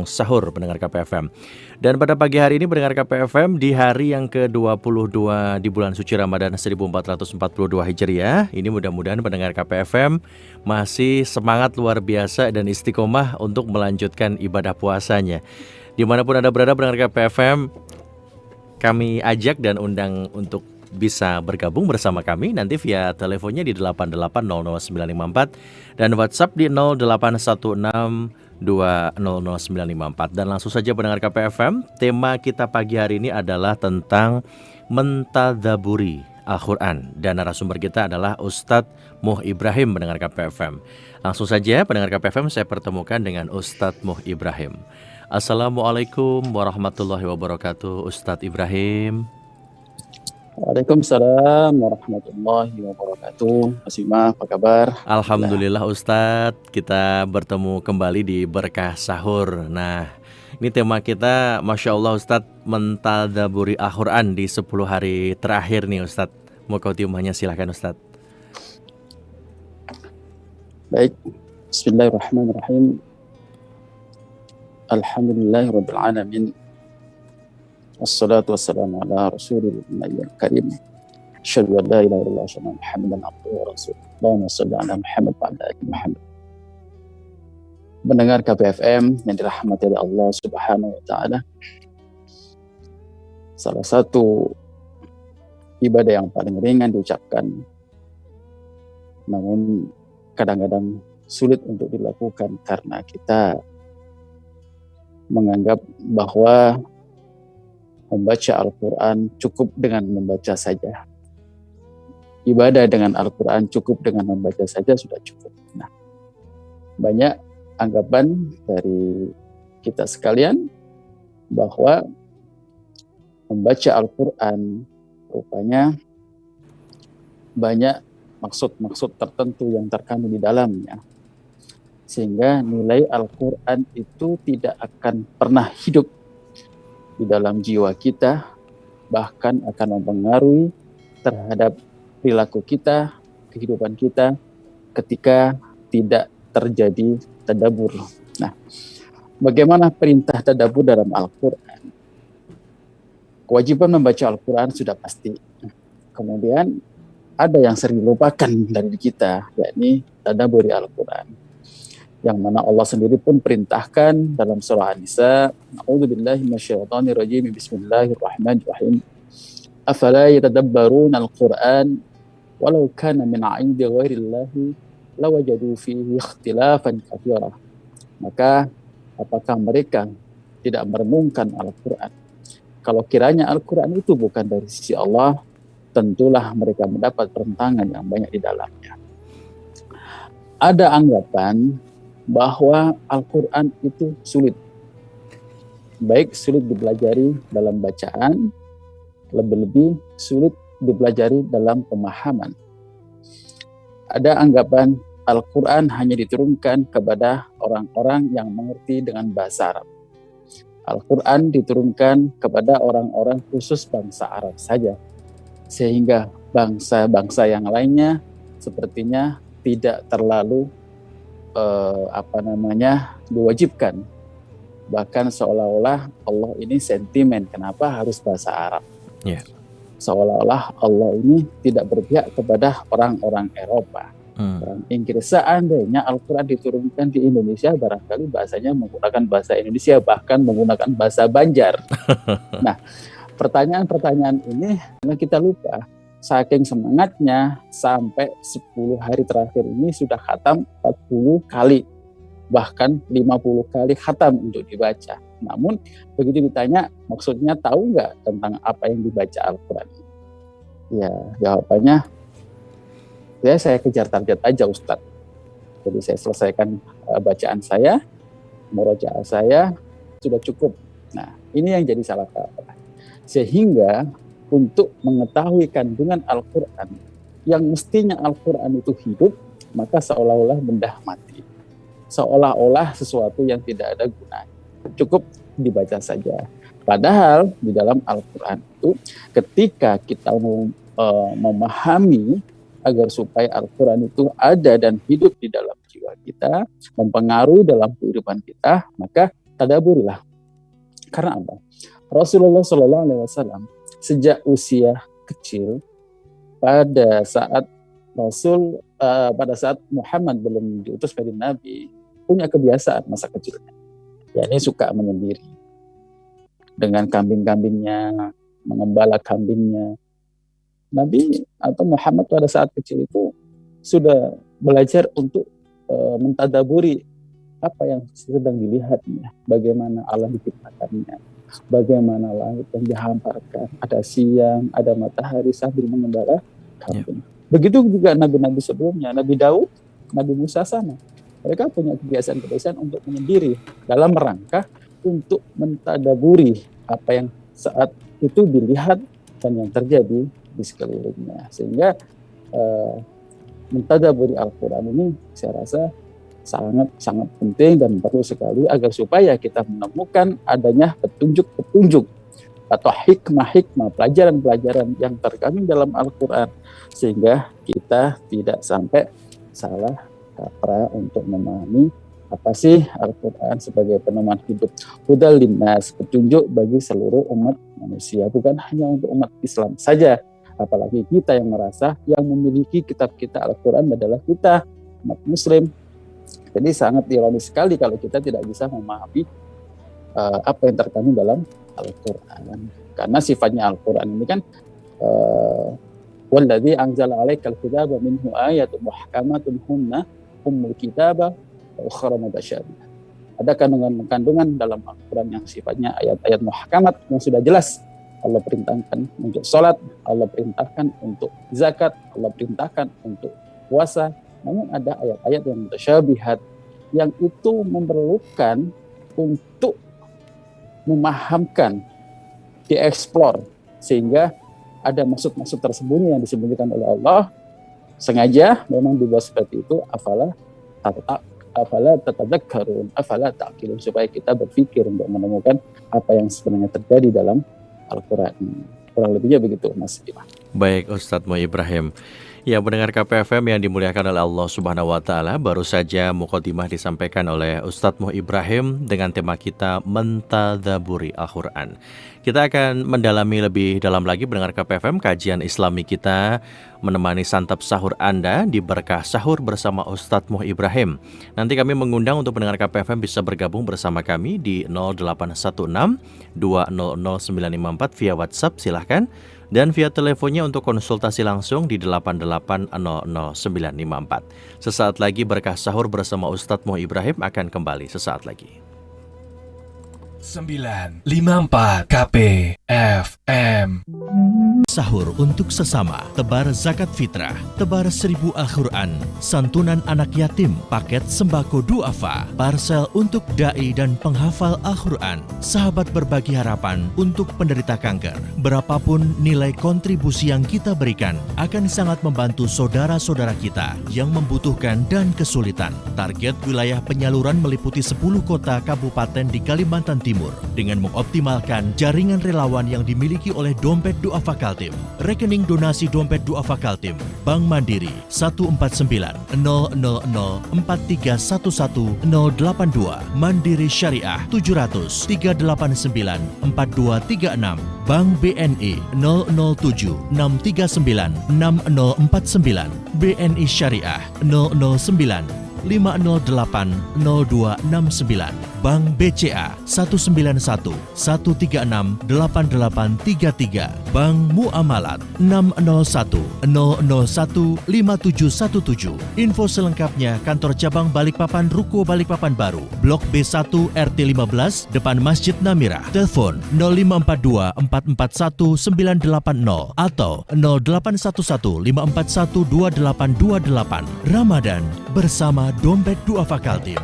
sahur pendengar KPFM. Dan pada pagi hari ini pendengar KPFM di hari yang ke-22 di bulan suci Ramadan 1442 Hijriah, ini mudah-mudahan pendengar KPFM masih semangat luar biasa dan istiqomah untuk melanjutkan ibadah puasanya. Dimanapun Anda berada pendengar KPFM, kami ajak dan undang untuk bisa bergabung bersama kami nanti via teleponnya di 88000954 dan WhatsApp di 0816200954. Dan langsung saja pendengar KPFM, tema kita pagi hari ini adalah tentang mentadaburi Al-Quran dan narasumber kita adalah Ustadz Muh Ibrahim pendengar KPFM. Langsung saja pendengar KPFM saya pertemukan dengan Ustadz Muh Ibrahim. Assalamualaikum warahmatullahi wabarakatuh Ustadz Ibrahim. Waalaikumsalam warahmatullahi wabarakatuh. Mas Bima, apa kabar? Alhamdulillah Ustadz, kita bertemu kembali di Berkah Sahur. Nah, ini tema kita Masya Allah Ustadz, mentadaburi Al-Quran di 10 hari terakhir nih Ustadz. Mau kau tiumahnya silahkan Ustadz. Baik, bismillahirrahmanirrahim. Alhamdulillahirabbil alamin. Wassalatu wassalamu ala rasulil karim. Asyhadu an la ilaha illallah wa anna Muhammadan abduhu wa rasuluh. Allahumma shalli ala Muhammad wa ala ali Muhammad. Mendengar KPFM yang dirahmati oleh Allah Subhanahu wa taala. Salah satu ibadah yang paling ringan diucapkan, namun kadang-kadang sulit untuk dilakukan karena kita menganggap bahwa membaca Al-Quran cukup dengan membaca saja. Ibadah dengan Al-Quran cukup dengan membaca saja sudah cukup. Nah, banyak anggapan dari kita sekalian bahwa membaca Al-Quran rupanya banyak maksud-maksud tertentu yang terkandung di dalamnya. Sehingga nilai Al-Quran itu tidak akan pernah hidup di dalam jiwa kita, bahkan akan mempengaruhi terhadap perilaku kita, kehidupan kita ketika tidak terjadi tadabbur. Nah, bagaimana perintah tadabbur dalam Al-Quran? Kewajiban membaca Al-Quran sudah pasti. Kemudian ada yang sering dilupakan dari kita, yakni tadabburi Al-Quran. Yang mana Allah sendiri pun perintahkan dalam surah An-Nisa, A'udzubillahi minasyaitonirrajim, Bismillahirrahmanirrahim. Afala yatadabbaruna al-Qur'an walau kana min 'indi ghairillahi lawajadu fihi ikhtilafan katsira. Maka apakah mereka tidak merenungkan Al-Qur'an? Kalau kiranya Al-Qur'an itu bukan dari sisi Allah, tentulah mereka mendapat pertentangan yang banyak di dalamnya. Ada anggapan bahwa Al-Quran itu sulit. Baik sulit dipelajari dalam bacaan, lebih-lebih sulit dipelajari dalam pemahaman. Ada anggapan Al-Quran hanya diturunkan kepada orang-orang yang mengerti dengan bahasa Arab. Al-Quran diturunkan kepada orang-orang khusus bangsa Arab saja. Sehingga bangsa-bangsa yang lainnya sepertinya tidak terlalu diwajibkan. Bahkan seolah-olah Allah ini sentimen, kenapa harus bahasa Arab? Seolah-olah Allah ini tidak berpihak kepada orang-orang Eropa, orang Inggris. Seandainya Al-Quran diturunkan di Indonesia, barangkali bahasanya menggunakan bahasa Indonesia, bahkan menggunakan bahasa Banjar. Nah, pertanyaan-pertanyaan ini kita lupa. Saking semangatnya sampai 10 hari terakhir ini sudah khatam 40 kali, bahkan 50 kali khatam untuk dibaca. Namun begitu ditanya maksudnya tahu nggak tentang apa yang dibaca Al-Quran? Ya jawabannya, ya saya kejar target aja Ustadz. Jadi saya selesaikan bacaan saya, murojaah saya, sudah cukup. Nah ini yang jadi salah kaprah. Sehingga untuk mengetahui kandungan Al-Quran yang mestinya Al-Quran itu hidup, maka seolah-olah benda mati, seolah-olah sesuatu yang tidak ada gunanya, cukup dibaca saja. Padahal di dalam Al-Quran itu ketika kita memahami agar supaya Al-Quran itu ada dan hidup di dalam jiwa kita, mempengaruhi dalam kehidupan kita, maka tadaburilah. Karena apa? Rasulullah SAW sejak usia kecil, pada saat Muhammad belum diutus menjadi nabi, punya kebiasaan masa kecilnya, yakni suka menyendiri dengan kambing-kambingnya, mengembala kambingnya. Nabi atau Muhammad pada saat kecil itu sudah belajar untuk mentadaburi apa yang sedang dilihatnya, bagaimana Allah diciptakannya, bagaimana langit yang dihamparkan, ada siang, ada matahari sambil mengembala kambing. Begitu juga nabi-nabi sebelumnya, Nabi Daud, Nabi Musa sama. Mereka punya kebiasaan-kebiasaan untuk menyendiri dalam rangka untuk mentadaburi apa yang saat itu dilihat dan yang terjadi di sekelilingnya. Sehingga mentadaburi Al-Quran ini saya rasa sangat penting dan perlu sekali agar supaya kita menemukan adanya petunjuk-petunjuk atau hikmah-hikmah, pelajaran-pelajaran yang terkandung dalam Al-Quran, sehingga kita tidak sampai salah kaprah untuk memahami apa sih Al-Quran sebagai peneman hidup. Hudal linnas, petunjuk bagi seluruh umat manusia, bukan hanya untuk umat Islam saja. Apalagi kita yang merasa yang memiliki kitab kita Al-Quran adalah kita, umat Muslim. Jadi sangat ironis sekali kalau kita tidak bisa memahami apa yang terkandung dalam Al-Quran. Karena sifatnya Al-Quran ini kan walladzi anzala 'alaikal kitaba minhu ayatun muhkamatun hunna ummul kitaba wa ukhra mutasyabihat. Ada kandungan dalam Al-Quran yang sifatnya ayat-ayat muhkamat yang sudah jelas. Allah perintahkan untuk sholat, Allah perintahkan untuk zakat, Allah perintahkan untuk puasa. Namun ada ayat-ayat yang mutasyabihat yang itu memerlukan untuk memahamkan, dieksplor, sehingga ada maksud-maksud tersembunyi yang disembunyikan oleh Allah. Sengaja memang dibuat seperti itu, afala tatadzakkarun, afala ta'qilun, supaya kita berpikir untuk menemukan apa yang sebenarnya terjadi dalam Al-Quran. Kurang lebihnya begitu, Mas Iman. Baik, Ustadz Mo Ibrahim. Ya, pendengar KPFM yang dimuliakan oleh Allah Subhanahu wa Ta'ala, baru saja mukadimah disampaikan oleh Ustadz Mo Ibrahim dengan tema kita mentadaburi Al-Quran. Kita akan mendalami lebih dalam lagi pendengar KPFM kajian Islami kita, menemani santap sahur Anda di Berkah Sahur bersama Ustadz Mo Ibrahim. Nanti kami mengundang untuk pendengar KPFM bisa bergabung bersama kami di 0816 200 954 via WhatsApp, silahkan. Dan via teleponnya untuk konsultasi langsung di 88000954. Sesaat lagi Berkah Sahur bersama Ustadz Mo Ibrahim akan kembali sesaat lagi. 954 KPFM. Sahur untuk sesama, tebar zakat fitrah, tebar 1000 Al-Quran, santunan anak yatim, paket sembako duafa, parsel untuk da'i dan penghafal Al-Quran, sahabat berbagi harapan untuk penderita kanker. Berapapun nilai kontribusi yang kita berikan akan sangat membantu saudara-saudara kita yang membutuhkan dan kesulitan. Target wilayah penyaluran meliputi 10 kota kabupaten di Kalimantan Timur dengan mengoptimalkan jaringan relawan yang dimiliki oleh Dompet Duafa Kaltim. Rekening donasi Dompet Duafa Kaltim, Bank Mandiri 1490004311082, Mandiri Syariah 700 389 4236, Bank BNI 007 639 6049, BNI Syariah 009 508 0269, Bank BCA 191 136 8833, Bank Muamalat 601 001 5717. Info selengkapnya kantor cabang Balikpapan, Ruko Balikpapan Baru, Blok B1 RT 15 depan Masjid Namirah. Telepon 0542 441 980 atau 0811 541 2828. Ramadan bersama Dompet Duafa Kaltim.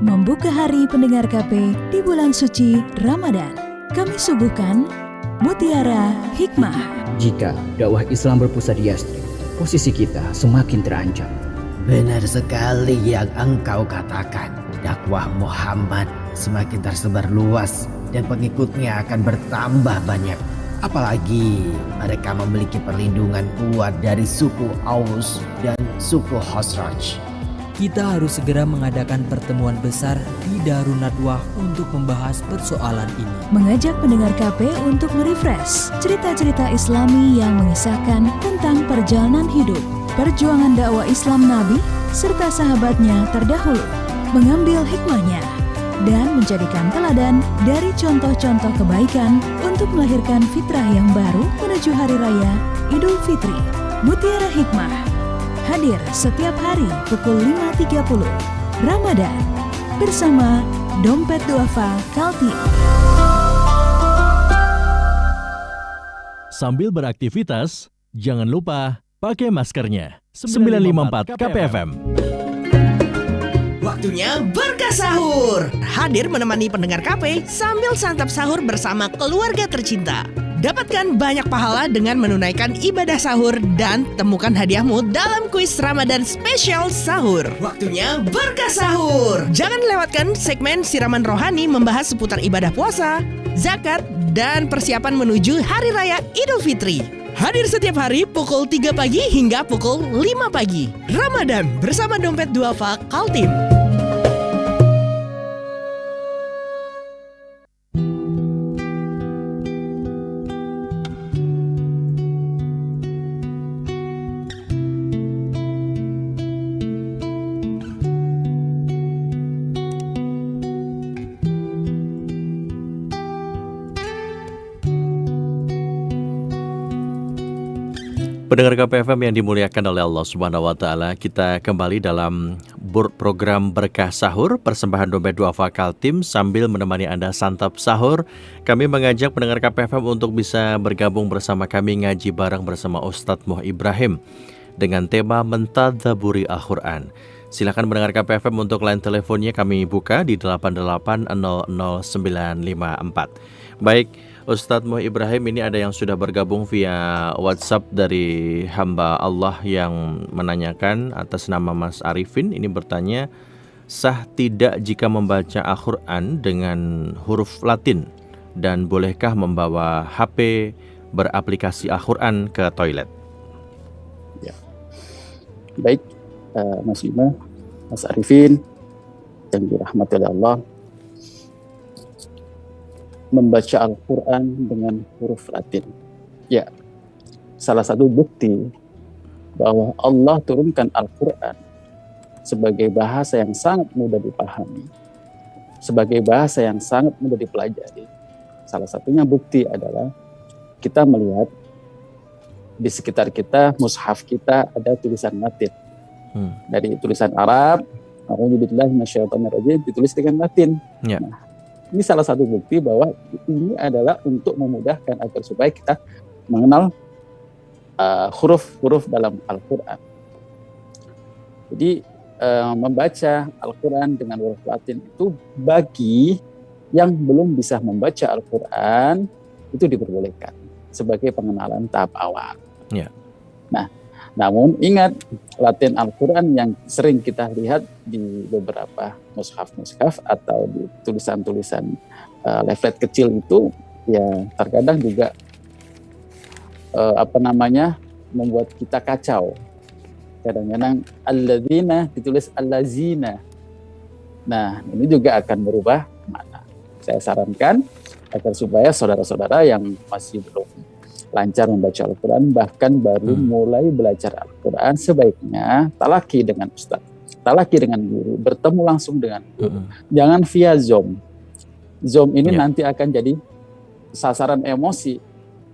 Membuka hari pendengar KP di bulan suci Ramadan, kami suguhkan Mutiara Hikmah. Jika dakwah Islam berpusat di Yathrib, posisi kita semakin terancam. Benar sekali yang engkau katakan. Dakwah Muhammad semakin tersebar luas dan pengikutnya akan bertambah banyak. Apalagi mereka memiliki perlindungan kuat dari suku Aus dan suku Khazraj. kita harus segera mengadakan pertemuan besar di Darun Nadwah untuk membahas persoalan ini. Mengajak pendengar KP untuk merefresh cerita-cerita Islami yang mengisahkan tentang perjalanan hidup, perjuangan dakwah Islam Nabi, serta sahabatnya terdahulu, mengambil hikmahnya, dan menjadikan teladan dari contoh-contoh kebaikan untuk melahirkan fitrah yang baru menuju Hari Raya Idul Fitri. Mutiara Hikmah hadir setiap hari pukul 5.30 Ramadan bersama Dompet Duafa Kaltim. Sambil beraktivitas, jangan lupa pakai maskernya. 954 KPFM. Waktunya berkah sahur. Hadir menemani pendengar KP sambil santap sahur bersama keluarga tercinta. Dapatkan banyak pahala dengan menunaikan ibadah sahur dan temukan hadiahmu dalam kuis Ramadan spesial sahur. Waktunya berkah sahur. Jangan lewatkan segmen Siraman Rohani membahas seputar ibadah puasa, zakat, dan persiapan menuju Hari Raya Idul Fitri. Hadir setiap hari pukul 3 pagi hingga pukul 5 pagi. Ramadan bersama Dompet Duafa Kaltim. Pendengar KPFM yang dimuliakan oleh Allah Subhanahu wa Ta'ala, kita kembali dalam program Berkah Sahur, persembahan Dompet Duafa Kaltim. Sambil menemani Anda santap sahur, kami mengajak pendengar KPFM untuk bisa bergabung bersama kami ngaji bareng bersama Ustadz Moh Ibrahim dengan tema Mentadaburi Al-Quran. Silakan pendengar KPFM untuk line teleponnya kami buka di 88000954. Baik, Ustadz Moh Ibrahim, ini ada yang sudah bergabung via WhatsApp dari hamba Allah yang menanyakan atas nama Mas Arifin. Ini bertanya, sah tidak jika membaca Al-Quran dengan huruf Latin? Dan bolehkah membawa HP beraplikasi Al-Quran ke toilet? Ya. Baik, Mas Bima, Mas Arifin yang dirahmati oleh Allah, membaca Al-Quran dengan huruf Latin. Ya, salah satu bukti bahwa Allah turunkan Al-Quran sebagai bahasa yang sangat mudah dipahami, sebagai bahasa yang sangat mudah dipelajari. Salah satunya bukti adalah kita melihat di sekitar kita, mushaf kita ada tulisan Latin. Dari tulisan Arab, A'udzubillahi minasyaitonirrajim, ditulis dengan Latin. Ya. Nah, ini salah satu bukti bahwa ini adalah untuk memudahkan agar supaya kita mengenal huruf-huruf dalam Al-Quran. Jadi membaca Al-Quran dengan huruf Latin itu bagi yang belum bisa membaca Al-Quran itu diperbolehkan sebagai pengenalan tahap awal. Ya. Nah, namun ingat, Latin Al-Quran yang sering kita lihat di beberapa mushaf atau di tulisan-tulisan leaflet kecil itu, ya terkadang juga membuat kita kacau. Kadang-kadang alladzina ditulis allazina. Nah, ini juga akan berubah makna. Saya sarankan agar supaya saudara-saudara yang masih belum lancar membaca Al-Quran, bahkan baru mulai belajar Al-Quran, sebaiknya talaki dengan ustaz, talaki dengan guru, bertemu langsung dengan guru. Jangan via Zoom. Zoom ini nanti akan jadi sasaran emosi.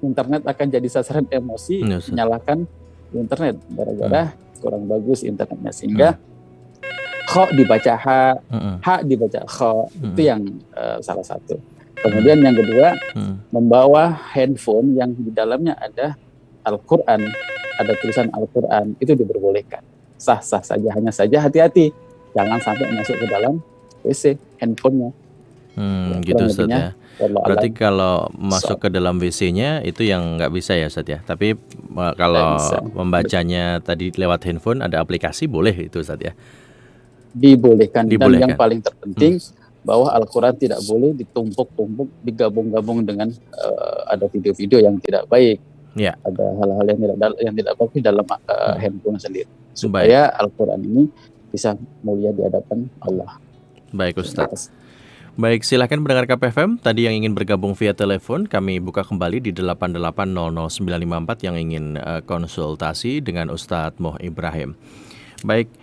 Internet akan jadi sasaran emosi, menyalahkan internet gara-gara kurang bagus internetnya, sehingga kho dibaca ha dibaca kho. Itu yang salah satu. Kemudian yang kedua, membawa handphone yang di dalamnya ada Al-Quran, ada tulisan Al-Quran, itu diperbolehkan. Sah-sah saja, hanya saja hati-hati. Jangan sampai masuk ke dalam WC handphonenya. Gitu Ustaz ya. Berarti kalau masuk ke dalam WC-nya itu yang nggak bisa ya Ustaz ya. Tapi kalau membacanya tadi lewat handphone ada aplikasi, boleh itu Ustaz ya. Dibolehkan. Dan yang paling terpenting, bahwa Al-Quran tidak boleh ditumpuk-tumpuk, digabung-gabung dengan ada video-video yang tidak baik. Ya. Ada hal-hal yang tidak baik dalam handphone sendiri. Supaya Al-Quran ini bisa mulia di hadapan Allah. Baik Ustadz. Baik, silakan pendengar KPFM. Tadi yang ingin bergabung via telepon, kami buka kembali di 88000954 yang ingin konsultasi dengan Ustadz Moh Ibrahim. Baik,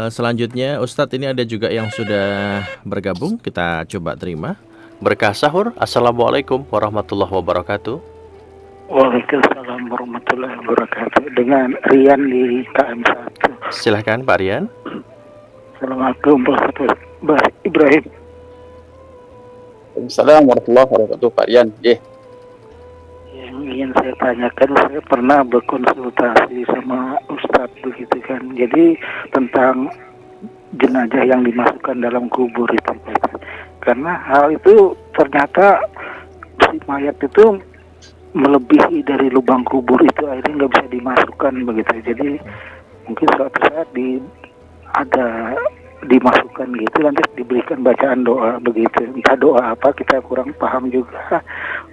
selanjutnya Ustadz ini ada juga yang sudah bergabung. Kita coba terima. Berkah sahur. Assalamualaikum warahmatullahi wabarakatuh. Waalaikumsalam warahmatullahi wabarakatuh. Dengan Rian di KM1. Silahkan Pak Rian. Assalamualaikum warahmatullahi wabarakatuh. Ibrahim. Assalamualaikum warahmatullahi wabarakatuh, Pak Rian. Yang ingin saya tanyakan, saya pernah berkonsultasi sama Ustadz begitu kan. Jadi tentang jenazah yang dimasukkan dalam kubur itu. Karena hal itu ternyata si mayat itu melebihi dari lubang kubur itu, akhirnya nggak bisa dimasukkan begitu. Jadi mungkin suatu saat ada dimasukkan gitu, nanti diberikan bacaan doa begitu, entah doa apa kita kurang paham juga,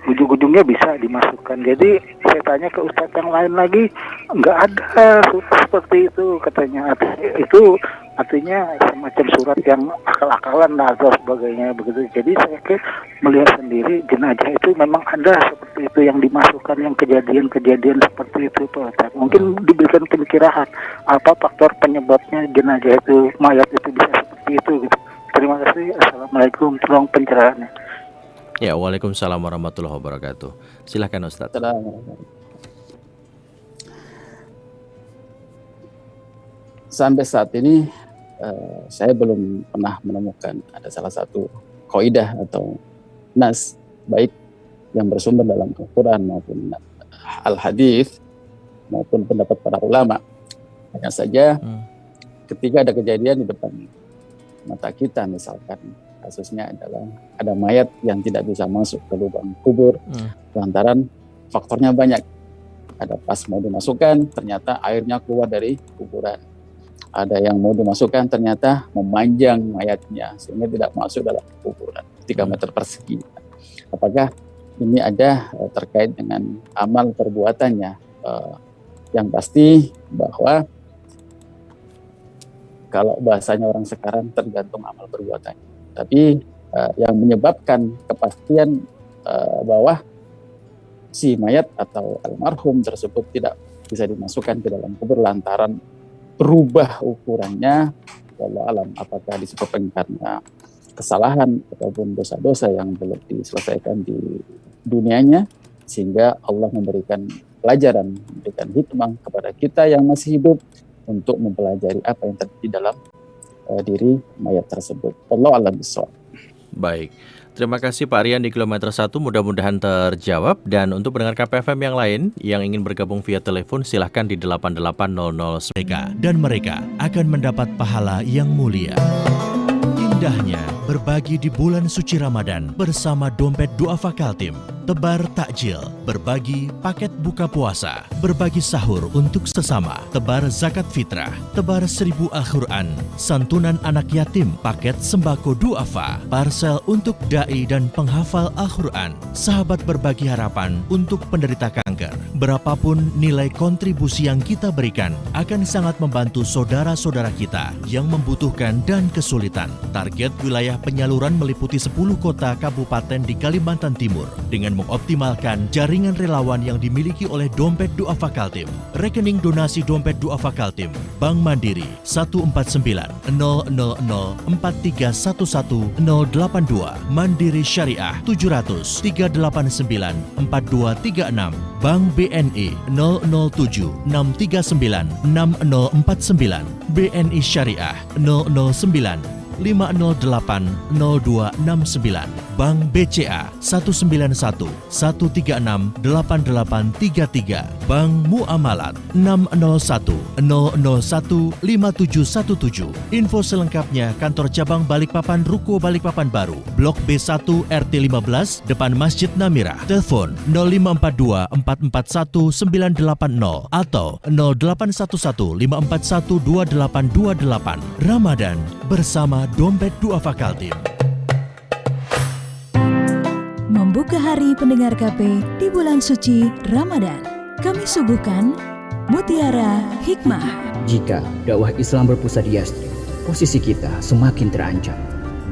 ujung-ujungnya bisa dimasukkan. Jadi saya tanya ke Ustadz yang lain lagi, nggak ada seperti itu katanya. Itu artinya semacam surat yang akal-akalan atau sebagainya begitu. Jadi saya melihat sendiri jenazah itu memang ada seperti itu yang dimasukkan, yang kejadian-kejadian seperti itu Pak Ustadz. Mungkin diberikan pencerahan apa faktor penyebabnya jenazah itu, mayat itu bisa seperti itu gitu. Terima kasih. Assalamualaikum, tolong pencerahannya. Ya, waalaikumsalam warahmatullahi wabarakatuh. Silakan Ustadz. Sampai saat ini saya belum pernah menemukan ada salah satu kaidah atau nas baik yang bersumber dalam Al-Quran maupun Al-Hadis maupun pendapat para ulama. Hanya saja ketika ada kejadian di depan mata kita, misalkan kasusnya adalah ada mayat yang tidak bisa masuk ke lubang kubur lantaran faktornya banyak. Ada pas mau dimasukkan ternyata airnya keluar dari kuburan. Ada yang mau dimasukkan ternyata memanjang mayatnya sehingga tidak masuk dalam kuburan 3 meter persegi. Apakah ini ada terkait dengan amal perbuatannya? Yang pasti bahwa kalau bahasanya orang sekarang tergantung amal perbuatannya. Tapi yang menyebabkan kepastian bahwa si mayat atau almarhum tersebut tidak bisa dimasukkan ke dalam kubur lantaran berubah ukurannya, wallahu alam, apakah disebabkan karena kesalahan ataupun dosa-dosa yang belum diselesaikan di dunianya, sehingga Allah memberikan pelajaran, memberikan hikmah kepada kita yang masih hidup untuk mempelajari apa yang terjadi dalam diri mayat tersebut. Wallahu alam bishawab. Baik. Terima kasih Pak Rian di kilometer 1, mudah-mudahan terjawab. Dan untuk pendengar KPFM yang lain yang ingin bergabung via telepon, silahkan di 8800 mereka. Dan mereka akan mendapat pahala yang mulia. Indahnya berbagi di bulan suci Ramadan bersama Dompet Duafa Kaltim. Tebar takjil, berbagi paket buka puasa, berbagi sahur untuk sesama, tebar zakat fitrah, tebar 1000 Al-Quran, santunan anak yatim, paket sembako duafa, parsel untuk da'i dan penghafal Al-Quran, sahabat berbagi harapan untuk penderita kanker. Berapapun nilai kontribusi yang kita berikan akan sangat membantu saudara-saudara kita yang membutuhkan dan kesulitan. Target wilayah penyaluran meliputi 10 kota kabupaten di Kalimantan Timur dengan mengoptimalkan jaringan relawan yang dimiliki oleh Dompet Duafa Kaltim. Rekening donasi Dompet Duafa Kaltim, Bank Mandiri 1490043110082, Mandiri Syariah 700 389 4236, Bank BNI 007 639 6049, BNI Syariah 009 508 0269, Bank BCA 191 136 8833, Bank Muamalat 601 001 5717. Info selengkapnya kantor cabang Balikpapan, Ruko Balikpapan Baru, Blok B1 RT 15 depan Masjid Namirah. Telepon 0542 441 980 atau 0811 541 2828. Ramadan bersama Dompet Duafa Kaltim. Membuka hari pendengar KP di bulan suci Ramadan, kami suguhkan Mutiara Hikmah. Jika dakwah Islam berpusat di Yastri, posisi kita semakin terancam.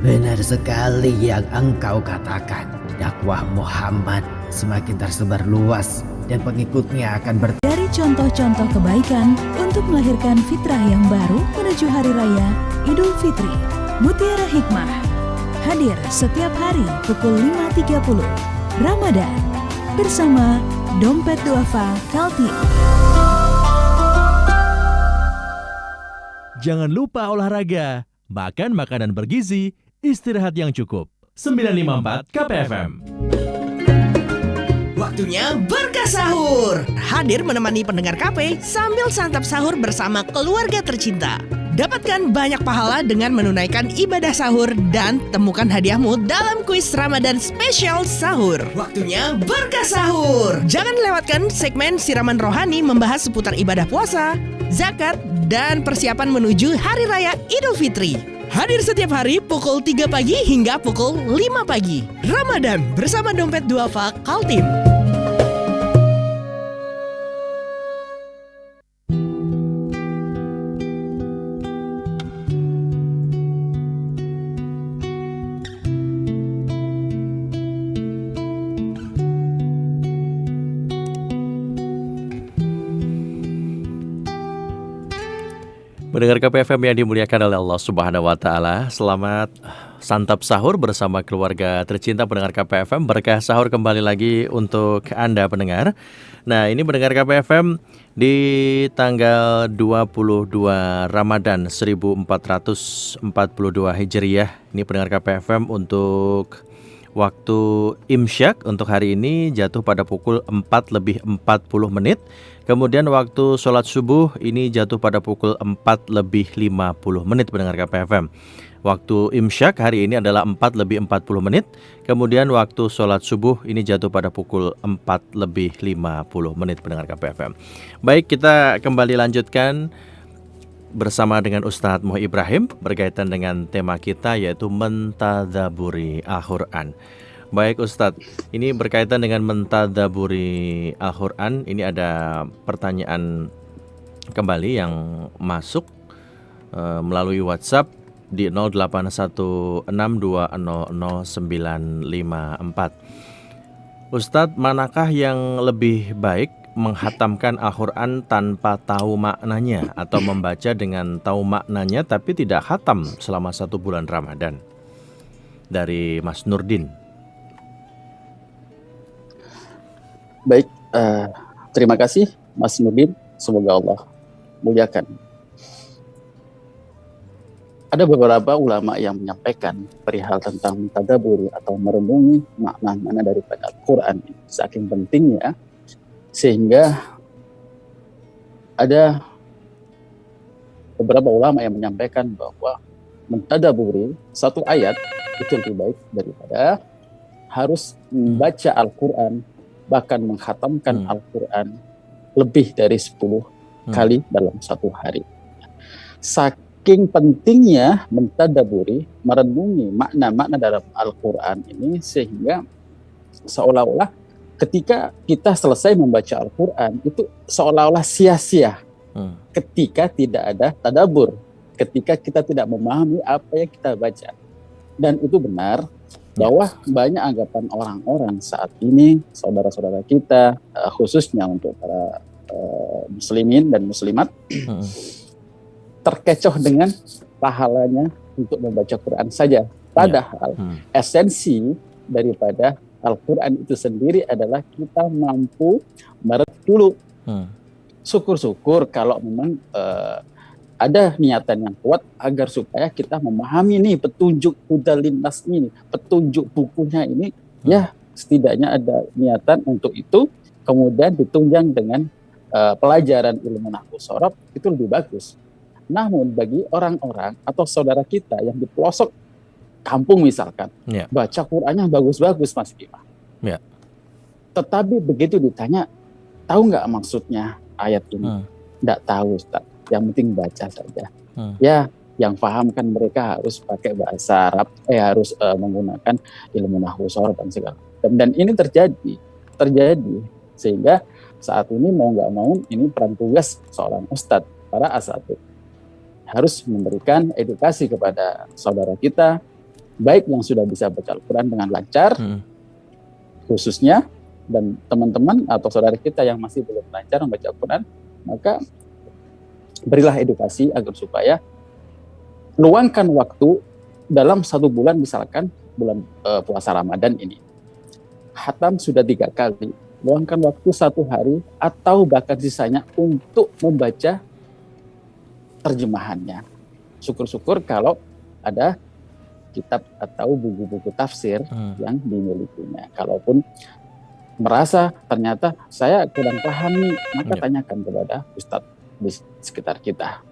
Benar sekali yang engkau katakan. Dakwah Muhammad semakin tersebar luas dan pengikutnya akan Dari contoh-contoh kebaikan untuk melahirkan fitrah yang baru menuju Hari Raya Idul Fitri. Mutiara Hikmah hadir setiap hari pukul 5.30 Ramadan bersama Dompet Duafa Kaltim. Jangan lupa olahraga, makan makanan bergizi, istirahat yang cukup. 954 KPFM. Waktunya berkah sahur. Hadir menemani pendengar KP sambil santap sahur bersama keluarga tercinta. Dapatkan banyak pahala dengan menunaikan ibadah sahur dan temukan hadiahmu dalam kuis Ramadan spesial sahur. Waktunya berkah sahur. Jangan lewatkan segmen siraman rohani membahas seputar ibadah puasa, zakat, dan persiapan menuju Hari Raya Idul Fitri. Hadir setiap hari pukul 3 pagi hingga pukul 5 pagi. Ramadan bersama Dompet Duafa Kaltim. Mendengar KPFM yang dimuliakan oleh Allah Subhanahu wa Ta'ala, selamat santap sahur bersama keluarga tercinta pendengar KPFM. Berkah sahur kembali lagi untuk Anda pendengar. Nah, ini pendengar KPFM di tanggal 22 Ramadan 1442 Hijriah. Ini pendengar KPFM untuk waktu imsyak untuk hari ini jatuh pada pukul 4:40. Kemudian waktu sholat subuh ini jatuh pada pukul 4:50 pendengar KPFM. Waktu imsyak hari ini adalah 4:40. Kemudian waktu sholat subuh ini jatuh pada pukul 4:50 pendengar KPFM. Baik, kita kembali lanjutkan bersama dengan Ustadz Muh Ibrahim berkaitan dengan tema kita yaitu mentadaburi Al-Quran. Baik Ustadz, ini berkaitan dengan mentadaburi Al-Quran. Ini ada pertanyaan kembali yang masuk melalui WhatsApp di 0816200954. Ustadz, manakah yang lebih baik menghatamkan Al-Quran tanpa tahu maknanya atau membaca dengan tahu maknanya tapi tidak khatam selama 1 bulan Ramadan? Dari Mas Nurdin. Baik, terima kasih Mas Nurdin. Semoga Allah muliakan. Ada beberapa ulama yang menyampaikan perihal tentang tadabbur atau merenungi makna-makna daripada Al-Quran. Saking pentingnya, sehingga ada beberapa ulama yang menyampaikan bahwa mentadaburi satu ayat itu lebih baik daripada harus membaca Al-Quran, bahkan menghatamkan Al-Quran lebih dari 10 kali dalam 1 hari. Saking pentingnya mentadaburi, merenungi makna-makna dalam Al-Quran ini, sehingga seolah-olah ketika kita selesai membaca Al-Quran itu seolah-olah sia-sia ketika tidak ada tadabbur, ketika kita tidak memahami apa yang kita baca. Dan itu benar bahwa banyak anggapan orang-orang saat ini, saudara-saudara kita, khususnya untuk para muslimin dan muslimat, terkecoh dengan pahalanya untuk membaca Quran saja. Padahal esensi daripada Al-Quran itu sendiri adalah kita mampu merenung dulu. Syukur-syukur kalau memang ada niatan yang kuat agar supaya kita memahami nih petunjuk hudalin nas ini, petunjuk bukunya ini, ya setidaknya ada niatan untuk itu, kemudian ditunjang dengan pelajaran ilmu nahwu shorof, itu lebih bagus. Namun bagi orang-orang atau saudara kita yang di pelosok kampung misalkan, baca Qur'annya bagus-bagus Mas Bima, tetapi begitu ditanya, tahu nggak maksudnya ayat ini? Nggak tahu Ustaz. Yang penting baca saja. Ya, yang paham kan mereka harus pakai bahasa Arab, harus menggunakan ilmu nahwu shorof dan segala. Dan ini terjadi, sehingga saat ini mau nggak mau ini peran tugas seorang ustadz, para asatidz. harus memberikan edukasi kepada saudara kita, baik yang sudah bisa baca Al-Quran dengan lancar, khususnya, dan teman-teman atau saudara kita yang masih belum lancar membaca Al-Quran, maka berilah edukasi agar supaya luangkan waktu dalam 1 bulan, misalkan bulan puasa Ramadan ini. Khatam sudah 3 kali, luangkan waktu 1 hari atau bahkan sisanya untuk membaca terjemahannya. Syukur-syukur kalau ada kitab atau buku-buku tafsir yang dimilikinya. Kalaupun merasa ternyata saya kurang paham nih, maka tanyakan kepada ustadz di sekitar kita.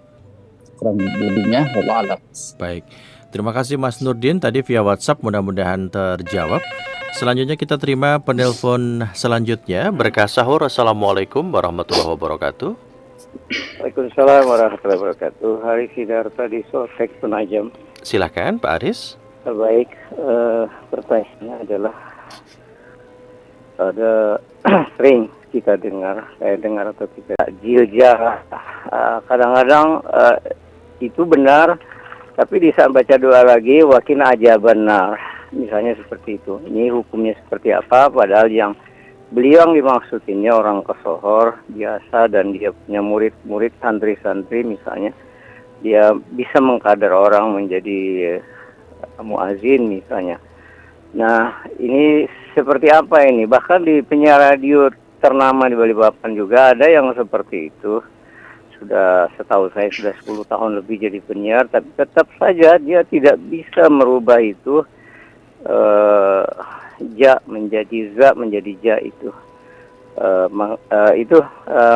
Kurang lebihnya, wallahu a'lam. Baik, terima kasih Mas Nurdin tadi via WhatsApp, mudah-mudahan terjawab. Selanjutnya kita terima penelpon selanjutnya. Berkah sahur. Assalamualaikum warahmatullahi wabarakatuh. Waalaikumsalam warahmatullahi wabarakatuh. Haris Sidarta di Soltek Penajam. Silakan Pak Aris. Baik, pertanyaannya adalah ada sering kita dengar, saya dengar atau kita jilja, kadang-kadang itu benar, tapi di saat baca doa lagi wakin aja benar, misalnya seperti itu. Ini hukumnya seperti apa? Padahal yang beliau yang dimaksud ini orang kesohor biasa dan dia punya murid-murid, santri-santri misalnya, dia bisa mengkader orang menjadi muazin misalnya. Nah, ini seperti apa ini? Bahkan di penyiar radio ternama di Balikpapan juga ada yang seperti itu. Sudah, setahu saya sudah 10 tahun lebih jadi penyiar, tapi tetap saja dia tidak bisa merubah itu ja menjadi za menjadi ja itu.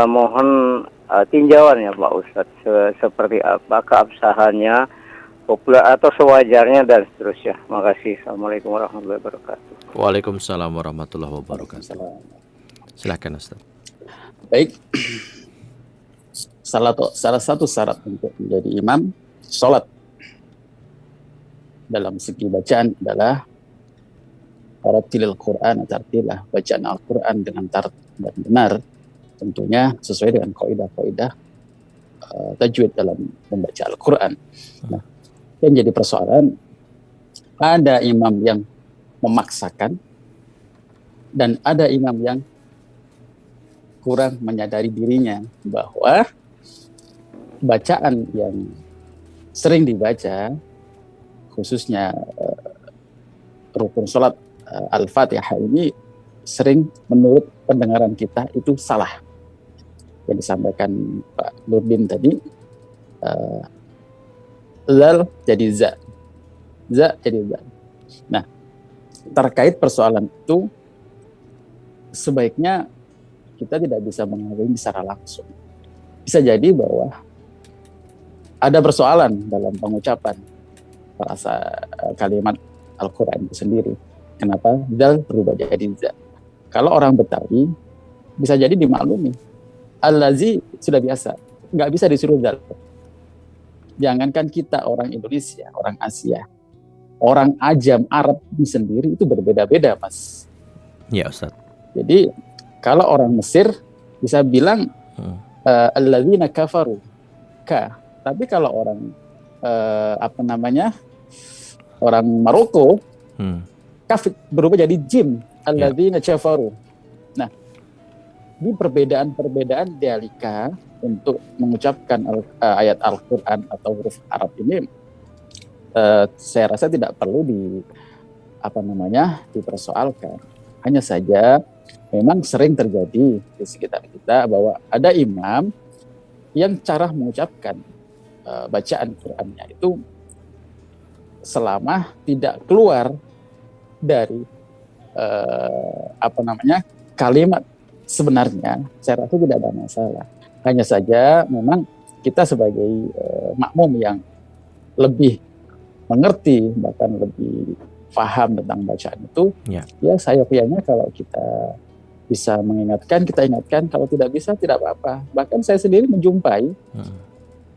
Mohon tinjauannya Pak Ustadz, seperti apa keabsahannya, populer atau sewajarnya dan seterusnya. Makasih. Assalamualaikum warahmatullahi wabarakatuh. Waalaikumsalam warahmatullahi wabarakatuh. Silakan Ustaz. Baik. Salah satu syarat untuk menjadi imam sholat dalam segi bacaan adalah Warattilil Qur'an tartilah, bacaan Al-Quran dengan tartil dan benar, tentunya sesuai dengan kaidah-kaidah tajwid dalam membaca Al-Quran. Nah, yang jadi persoalan, ada imam yang memaksakan dan ada imam yang kurang menyadari dirinya bahwa bacaan yang sering dibaca, khususnya rukun sholat Al-Fatihah ini sering menurut pendengaran kita itu salah. Yang disampaikan Pak Nurdin tadi, zal jadi za, za jadi za. Nah, terkait persoalan itu sebaiknya kita tidak bisa mengalami secara langsung. Bisa jadi bahwa ada persoalan dalam pengucapan frasa kalimat Al-Quran itu sendiri. Kenapa zal berubah jadi za? Kalau orang Betawi bisa jadi dimaklumi. Al-lazi sudah biasa, nggak bisa disuruh zal. Jangankan kita orang Indonesia, orang Asia, orang Ajam Arab sendiri itu berbeda-beda, Mas. Ya, Ustaz. Jadi kalau orang Mesir bisa bilang alladzina kafaru ka, tapi kalau orang orang Maroko kafir berubah jadi jim, alladzina kafaru. Nah, di perbedaan-perbedaan dialika untuk mengucapkan ayat Al-Quran atau huruf Arab ini, saya rasa tidak perlu dipersoalkan. Hanya saja memang sering terjadi di sekitar kita bahwa ada imam yang cara mengucapkan bacaan Qurannya itu selama tidak keluar dari kalimat sebenarnya, saya rasa tidak ada masalah. Hanya saja memang kita sebagai makmum yang lebih mengerti, bahkan lebih paham tentang bacaan itu, ya saya kayaknya kalau kita bisa mengingatkan, kita ingatkan. Kalau tidak bisa, tidak apa-apa. Bahkan saya sendiri menjumpai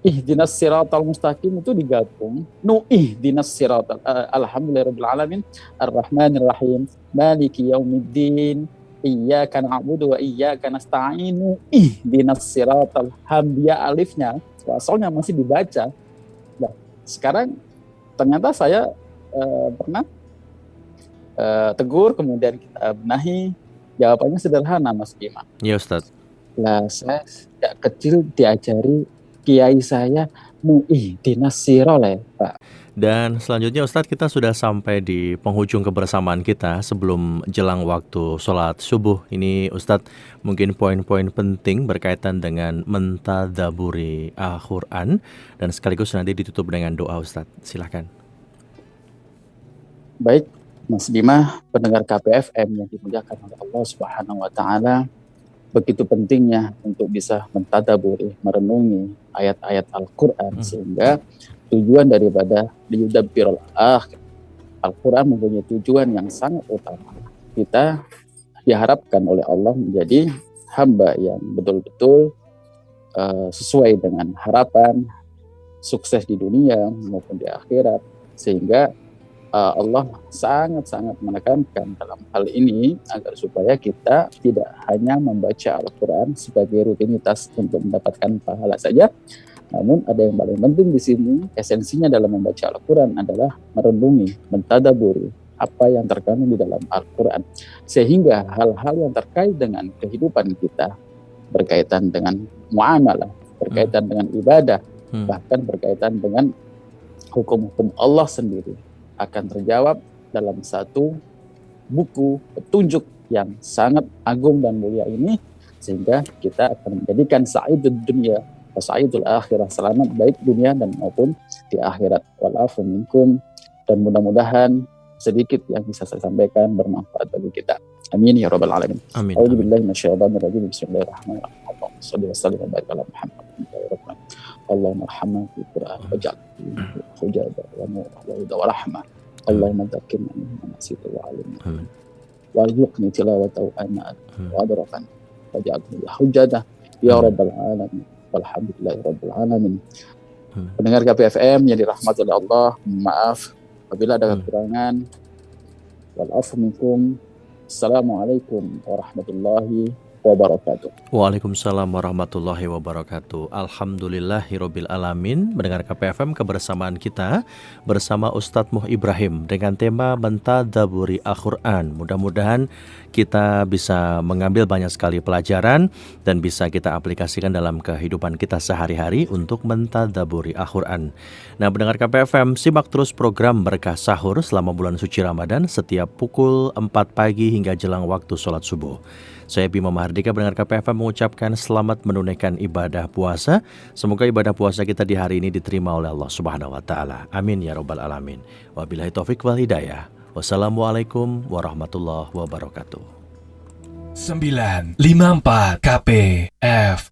ihdinas siratal mustaqim itu digabung. Ihdinas siratal alhamdulillahirabbil alamin arrahmanir rahim maliki yaumiddin iyyaka na'budu wa iyyaka nasta'in ihdinas siratal hamdia alifnya wasalnya masih dibaca Sekarang ternyata saya pernah tegur, kemudian kita benahi. Jawabannya sederhana, Mas Bima. Ya Ustadz. Lah, saya sejak kecil diajari kiai saya mu'ihdinas siroleh, Pak. Dan selanjutnya Ustadz, kita sudah sampai di penghujung kebersamaan kita sebelum jelang waktu sholat subuh. Ini Ustadz, mungkin poin-poin penting berkaitan dengan mentadaburi Al-Quran, dan sekaligus nanti ditutup dengan doa Ustadz. Silahkan. Baik, Mas Bima, pendengar KPFM yang dimuliakan oleh Allah Subhanahu wa Ta'ala, begitu pentingnya untuk bisa mentadaburi, merenungi ayat-ayat Al-Quran, sehingga tujuan daripada liyudabbirul akhir, Al-Quran mempunyai tujuan yang sangat utama. Kita diharapkan oleh Allah menjadi hamba yang betul-betul sesuai dengan harapan, sukses di dunia maupun di akhirat, sehingga Allah sangat-sangat menekankan dalam hal ini agar supaya kita tidak hanya membaca Al-Quran sebagai rutinitas untuk mendapatkan pahala saja, namun ada yang paling penting di sini, esensinya dalam membaca Al-Quran adalah merenungi, mentadaburi apa yang terkandung di dalam Al-Quran, sehingga hal-hal yang terkait dengan kehidupan kita, berkaitan dengan muamalah, berkaitan dengan ibadah, bahkan berkaitan dengan hukum-hukum Allah sendiri, akan terjawab dalam satu buku petunjuk yang sangat agung dan mulia ini, sehingga kita akan menjadikan sa'idud dunya wa sa'idul akhirah, selamat baik dunia dan maupun di akhirat. Walafu minkum, dan mudah-mudahan sedikit yang bisa saya sampaikan bermanfaat bagi kita. Amin ya rabbal alamin. Amin. A'udzubillahi minasyaitonir rajim. Bismillahirrahmanirrahim. Allahumma shalli wa sallim wa barik ala Muhammad. Allahumma arhamna fil Qur'an waj'al hujjatan wa nuran wa hudan wa rahmah. Allahumma dhakkirna mimma nasitu wa 'allimna. Warzuqni tilawatahu ana wa adrakan waj'alhu hujjatan ya rabbal alamin. Walhamdulillahi rabbil alamin. Pendengar KPFM yang dirahmati oleh Allah, maaf apabila ada kekurangan. Walafu minkum. Assalamualaikum warahmatullahi wabarakatuh. Waalaikumsalam warahmatullahi wabarakatuh. Alhamdulillahirabbil alamin. Mendengar KPFM, kebersamaan kita bersama Ustadz Muh Ibrahim dengan tema mentadaburi Al-Quran. Mudah-mudahan kita bisa mengambil banyak sekali pelajaran dan bisa kita aplikasikan dalam kehidupan kita sehari-hari untuk mentadaburi Al-Quran. Nah, mendengar KPFM, simak terus program Berkah Sahur selama bulan suci Ramadan setiap pukul 4 pagi hingga jelang waktu sholat subuh. Saya Bima Mahardika, pendengar KPFM, mengucapkan selamat menunaikan ibadah puasa. Semoga ibadah puasa kita di hari ini diterima oleh Allah Subhanahu wa Ta'ala. Amin ya rabbal alamin. Wabillahi taufik wal hidayah. Wassalamualaikum warahmatullahi wabarakatuh. 954 KPFM